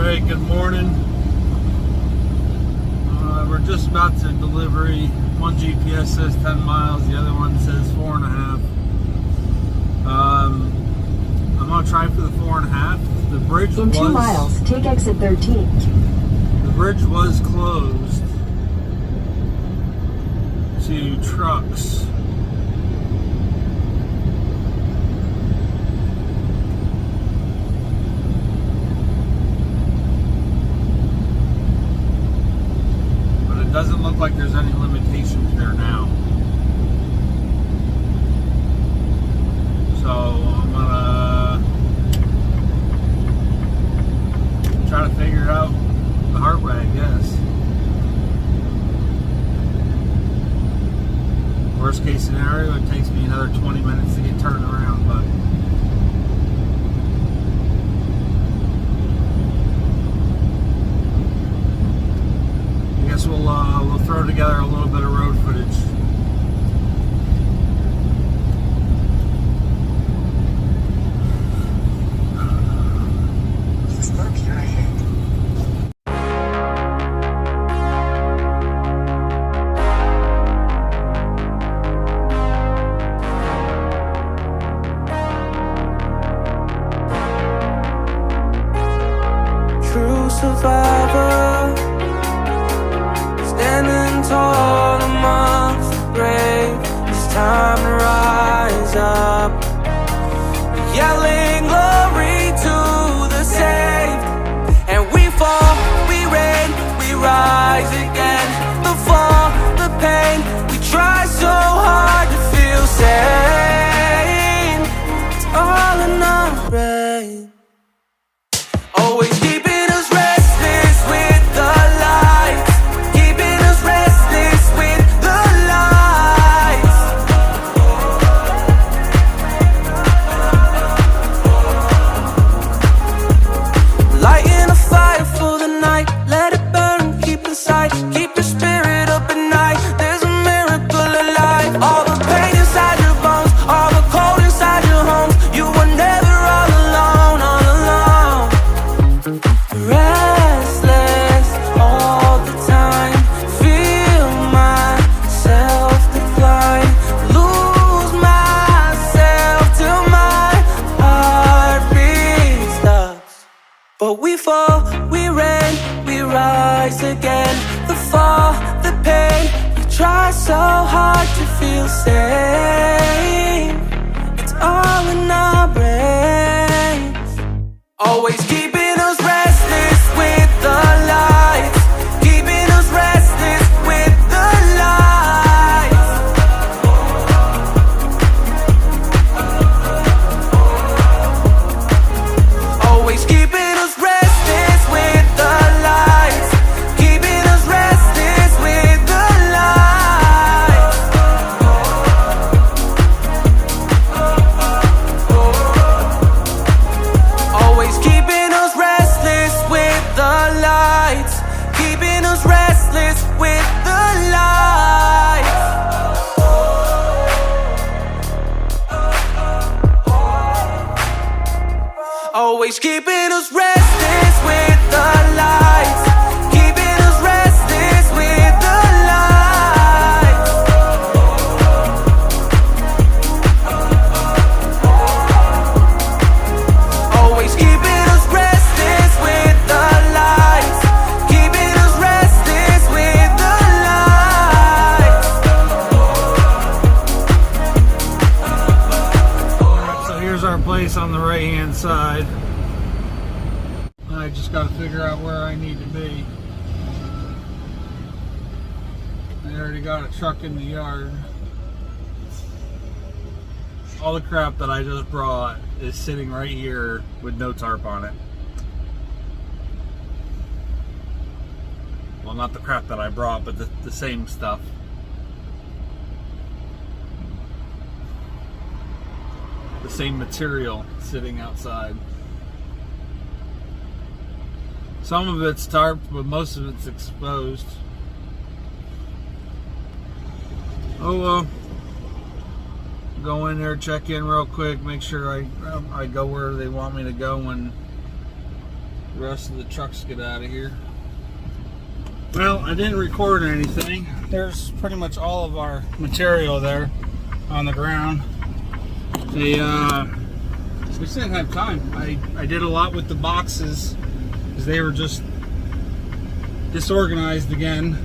Alright, good morning. We're just about to delivery. One GPS says 10 miles, the other one says 4.5. I'm gonna try for the 4.5. The bridge in 2 miles, take exit 13. The bridge was closed to trucks. Doesn't look like there's any limitations there now. So I'm gonna try to figure it out the hard way, I guess. Worst case scenario, it takes me another 20 minutes to get turned around, but we'll throw together a little bit of road footage. True survivor, standing tall amongst the brave. It's time to rise up, yelling glory to the saved. And we fall, we reign, we rise again. The fall, the pain, we try so hard to feel sane. It's all in our brain. Always keeping us restless with the lights, keeping us restless with the lights. Lighting a fire for the night, let it burn, keep inside, keep your spirit up at night. There's a miracle alive. All the pain inside your bones, all the cold inside your homes. You were never all alone, all alone. Restless all the time, feel myself decline, lose myself till my heartbeat stops. But we fall, we reign, we rise again. The fall, the pain, we try so hard to feel sane. It's all in our brains. Always keeping us restless with the lights, keeping us restless with the lights. Always keeping us restless with the lights, keeping us restless with the lights. Always keeping us restless with the lights, keeping us restless with the lights. Always keeping us restless with the lights, keeping us restless with the lights. Always keeping us restless with the lights, keeping us restless with the lights. So here's our place on the right hand side. I just got to figure out where I need to be. I already got a truck in the yard. All the crap that I just brought is sitting right here with no tarp on it. Well, not the crap that I brought, but the same stuff. The same material sitting outside. Some of it's tarped, but most of it's exposed. Oh well. Go in there, check in real quick, make sure I go where they want me to go, and the rest of the trucks get out of here. Well, I didn't record anything. There's pretty much all of our material there on the ground. We just didn't have time. I did a lot with the boxes because they were just disorganized again.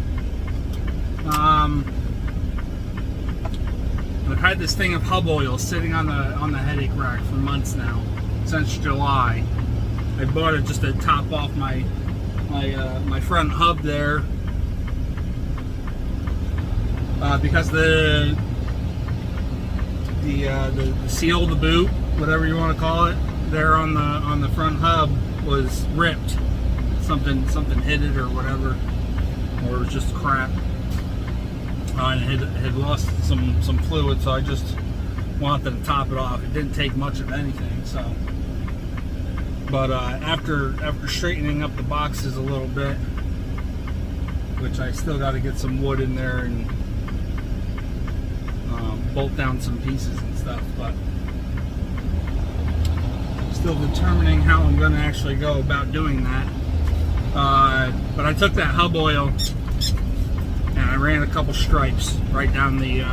I've had this thing of hub oil sitting on the headache rack for months now, since July. I bought it just to top off my front hub there, because the seal of the boot, whatever you want to call it, there on the front hub was ripped. Something hit it or whatever, or it was just crap. And it had lost some fluid, so I just wanted to top it off. It didn't take much of anything, so. But after straightening up the boxes a little bit, which I still got to get some wood in there and bolt down some pieces and stuff, but still determining how I'm going to actually go about doing that. But I took that hub oil and I ran a couple stripes right down the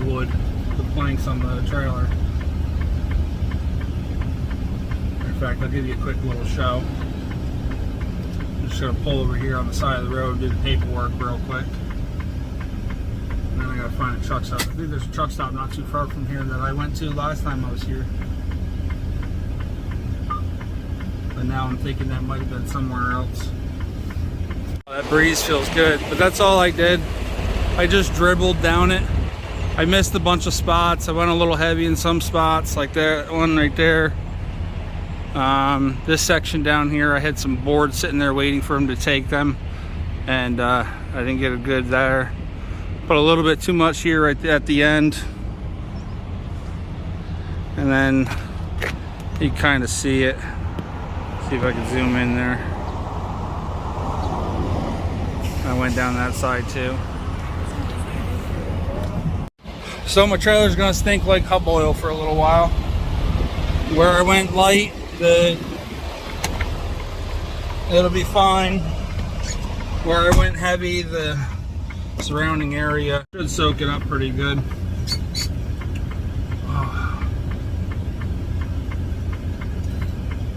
wood, the planks on the trailer. In fact, I'll give you a quick little show. I'm just gonna pull over here on the side of the road, do the paperwork real quick, and then I gotta find a truck stop. I think there's a truck stop not too far from here that I went to last time I was here. But now I'm thinking that might have been somewhere else. That breeze feels good, but that's all I did. I just dribbled down it. I missed a bunch of spots. I went a little heavy in some spots, like that one right there. This section down here, I had some boards sitting there waiting for him to take them, and I didn't get it good there. Put a little bit too much here right at the end, and then you kind of see it. See if I can zoom in there. I went down that side too. So my trailer's gonna stink like hub oil for a little while. Where I went light, it'll be fine. Where I went heavy, the surrounding area should soak it up pretty good. Oh.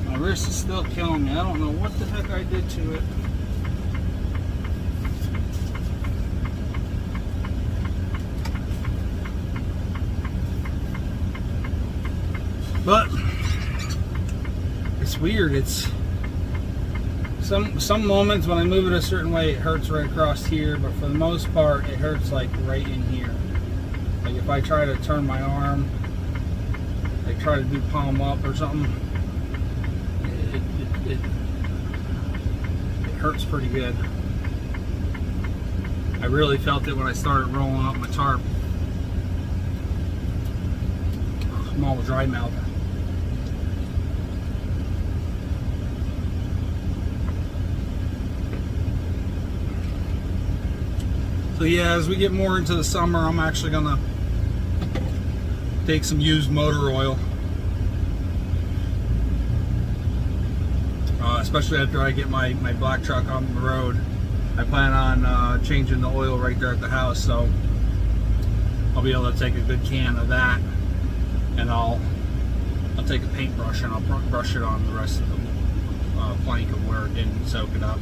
My wrist is still killing me. I don't know what the heck I did to it. But it's weird. It's some moments when I move it a certain way, it hurts right across here, but for the most part, it hurts like right in here. Like if I try to turn my arm, like try to do palm up or something, it hurts pretty good. I really felt it when I started rolling up my tarp. I'm all dry mouth. So yeah, as we get more into the summer, I'm actually gonna take some used motor oil, especially after I get my black truck on the road. I plan on changing the oil right there at the house, so I'll be able to take a good can of that, and I'll take a paintbrush and I'll brush it on the rest of the plank of where it didn't soak it up,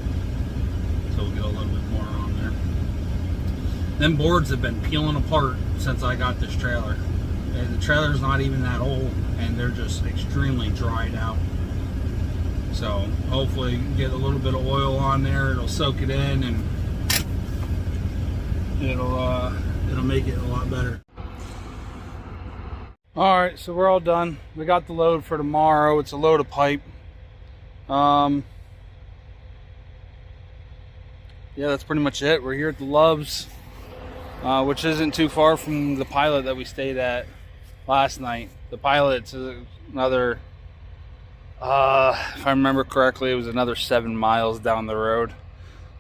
so we'll get a little bit more on there. Them boards have been peeling apart since I got this trailer. The trailer's not even that old, and they're just extremely dried out. So hopefully get a little bit of oil on there, it'll soak it in, and it'll make it a lot better. All right, so we're all done. We got the load for tomorrow. It's a load of pipe. Yeah, that's pretty much it. We're here at the Loves, which isn't too far from the Pilot that we stayed at last night. The Pilot's another, if I remember correctly, it was another 7 miles down the road.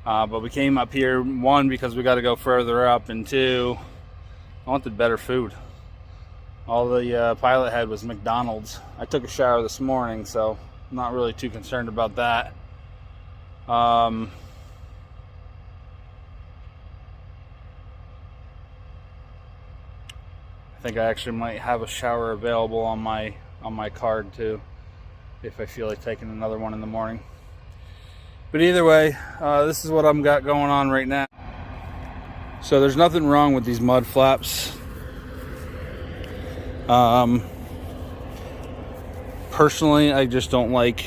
But we came up here, one, because we got to go further up, and two, I wanted better food. All the Pilot had was McDonald's. I took a shower this morning, so I'm not really too concerned about that. I think I actually might have a shower available on my card too, if I feel like taking another one in the morning. But either way, this is what I've got going on right now. So there's nothing wrong with these mud flaps. Personally, I just don't like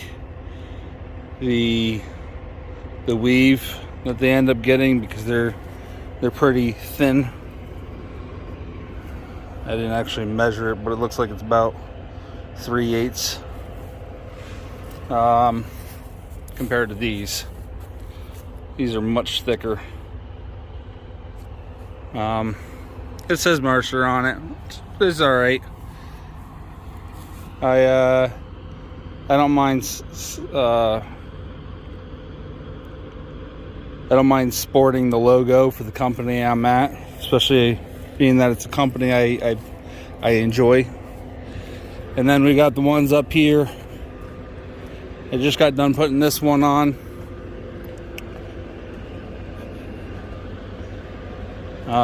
the weave that they end up getting, because they're pretty thin. I didn't actually measure it, but it looks like it's about 3/8 compared to these. These are much thicker. It says Mercer on it. It's all right. I don't mind. I don't mind sporting the logo for the company I'm at, especially being that it's a company I enjoy. And then we got the ones up here. I just got done putting this one on.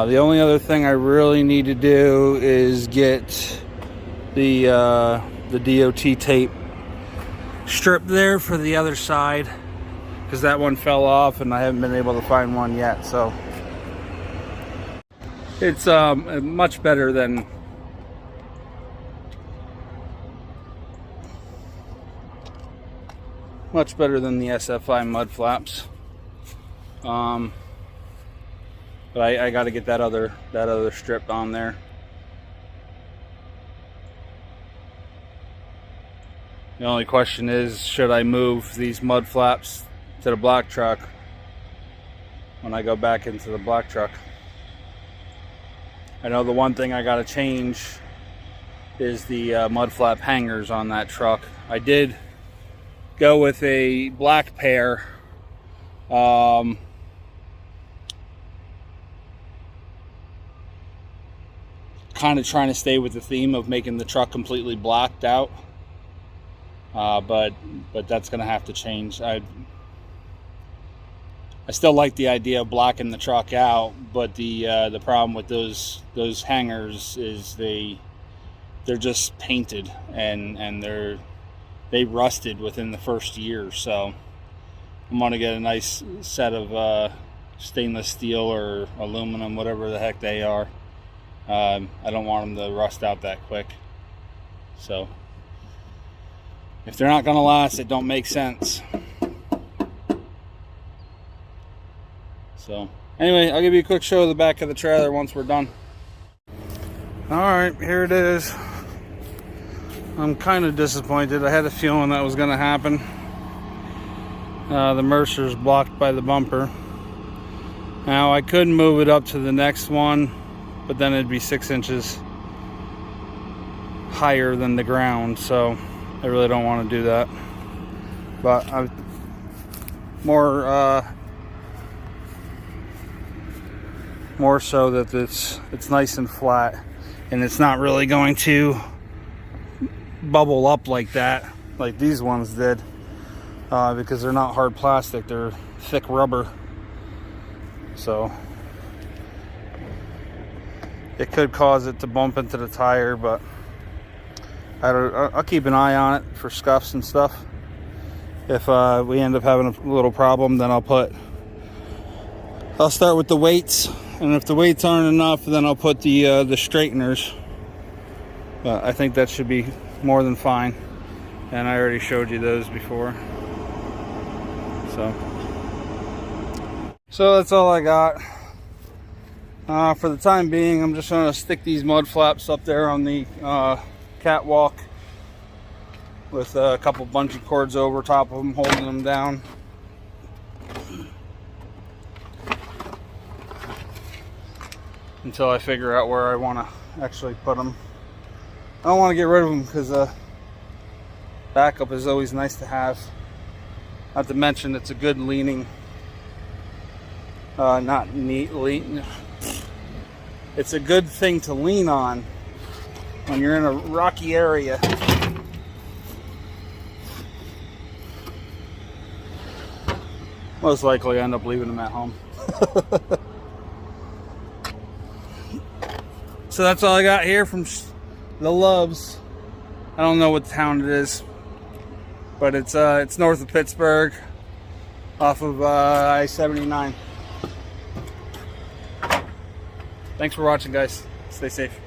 The only other thing I really need to do is get the DOT tape strip there for the other side, because that one fell off and I haven't been able to find one yet. So it's much better than the SFI mud flaps. But I got to get that other strip on there. The only question is, should I move these mud flaps to the black truck when I go back into the black truck? I know the one thing I got to change is the mud flap hangers on that truck. I did go with a black pair. Kind of trying to stay with the theme of making the truck completely blacked out. But that's gonna have to change. I still like the idea of blacking the truck out, but the problem with those hangers is they're just painted and they rusted within the first year. So I'm gonna get a nice set of stainless steel or aluminum, whatever the heck they are. I don't want them to rust out that quick. So if they're not going to last, it don't make sense. So anyway, I'll give you a quick show of the back of the trailer once we're done. Alright, here it is. I'm kind of disappointed. I had a feeling that was going to happen. The Mercer's blocked by the bumper. Now I could move it up to the next one, but then it'd be 6 inches higher than the ground, so I really don't want to do that. But I'm more so that it's nice and flat, and it's not really going to bubble up like that, like these ones did, because they're not hard plastic, they're thick rubber. So it could cause it to bump into the tire, but I'll keep an eye on it for scuffs and stuff. If we end up having a little problem, then I'll start with the weights, and if the weights aren't enough, then I'll put the straighteners. But I think that should be more than fine, and I already showed you those before. So that's all I got. For the time being, I'm just going to stick these mud flaps up there on the catwalk with a couple bungee cords over top of them, holding them down. Until I figure out where I want to actually put them. I don't want to get rid of them because backup is always nice to have. Not to mention it's a good leaning, it's a good thing to lean on when you're in a rocky area. Most likely end up leaving them at home. So that's all I got here from the Loves. I don't know what town it is, but it's north of Pittsburgh, off of I-79. Thanks for watching, guys. Stay safe.